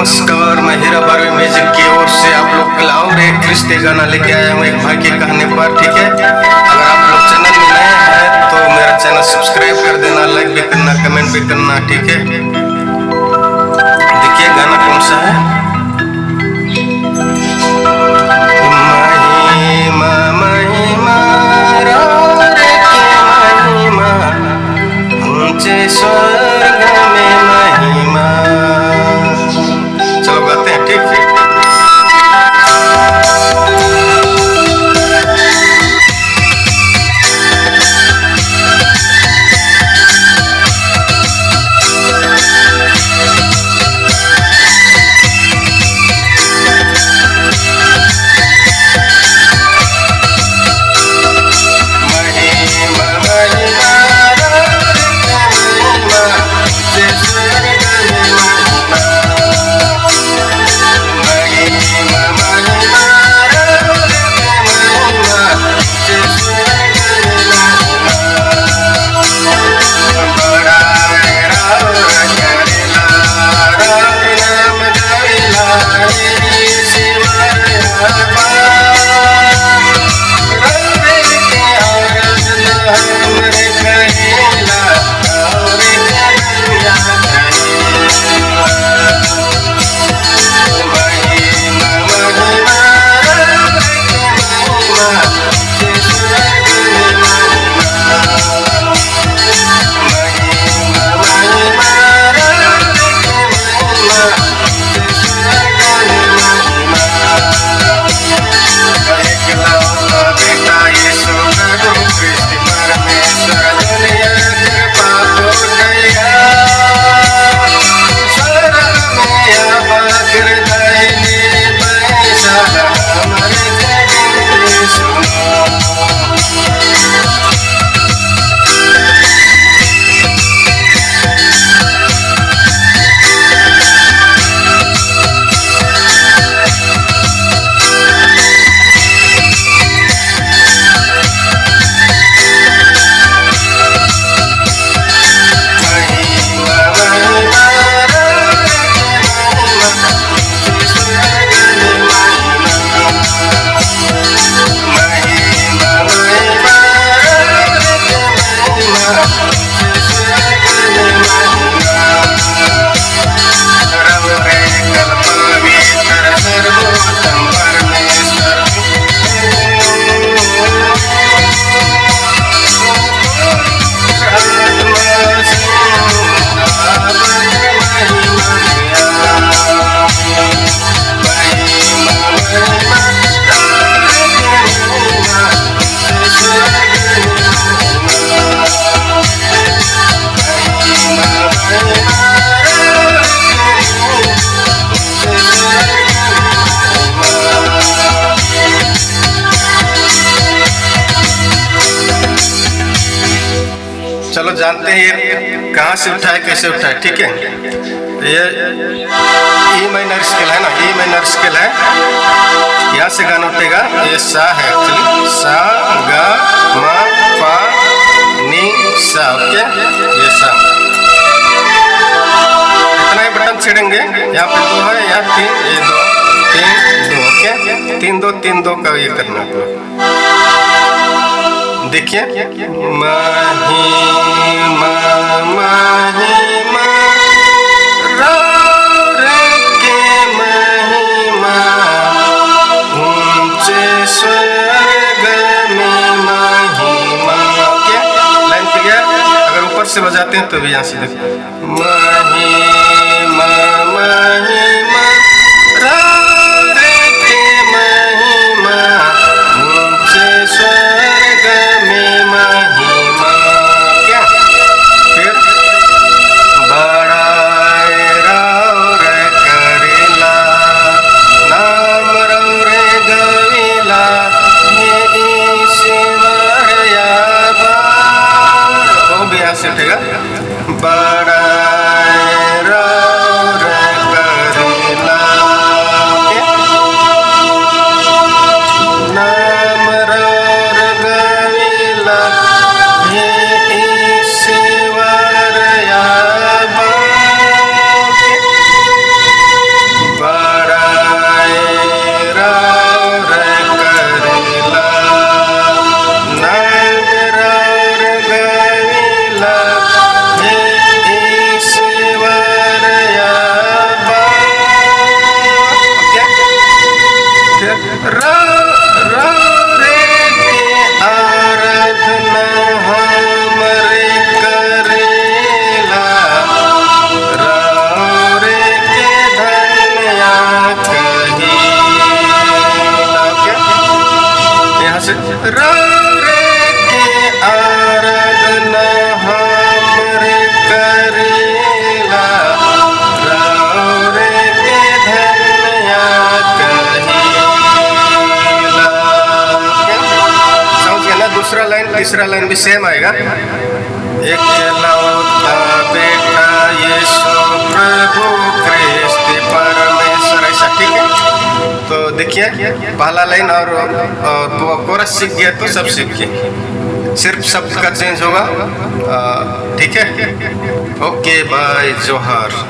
नमस्कार, मैं हीरा बारवी म्यूजिक की ओर से आप लोग के लिए और एक रिश्ते गाना लेके आया हूँ एक भाई के कहने पर। ठीक है, अगर आप लोग चैनल में नए हैं तो मेरा चैनल सब्सक्राइब कर देना, लाइक भी करना, कमेंट भी करना। ठीक है, देखिए गाना कौन सा है। महिमा महिमा रे महिमा, ऊंचे स्वर्ग में महिमा। चलो गाते हैं। ठीक है, चलो जानते हैं ये कहाँ से उठा है, कैसे उठा है। ठीक है, ये ई माइनर स्केल है ना, ई माइनर स्केल है। यहाँ से गाना उठेगा, ये सा है एक्चुअली, सा गा मा पा नी सा। ओके, ये सा। इतना ही बटन छेड़ेंगे, यहाँ पे 2 है, यहाँ 3, ये 2 3 2। ओके, 3 2 3 2 का ये करना है। देखिए, महिमा महिमा रे के महिमा, ऊंचे स्वर्ग में महिमा। क्या लाइन क्लियर? अगर ऊपर से बजाते हैं तो भी यहाँ से देखो, महिमा महिमा रे के महिमा, ऊंचे स्वर्ग में महिमा। क्या फिर बड़ाई रौर करेला, नाम रौर गविला, ये ईश्वर याबार। वो भी यहाँ से उठेगा, बड़ाई रौर करेला, नाम रौर गविला, ये ईश्वर याबार। तीसरा लाइन भी सेम आएगा, एकलौता बेटा यीशु प्रभु ख्रिस्त परमेश्वर, ऐसा, ठीक है। तो देखिए पहला लाइन और कोरस सीख गया तो सब सीख गए, सिर्फ शब्द का चेंज होगा, ठीक है। ओके बाय, जोहार।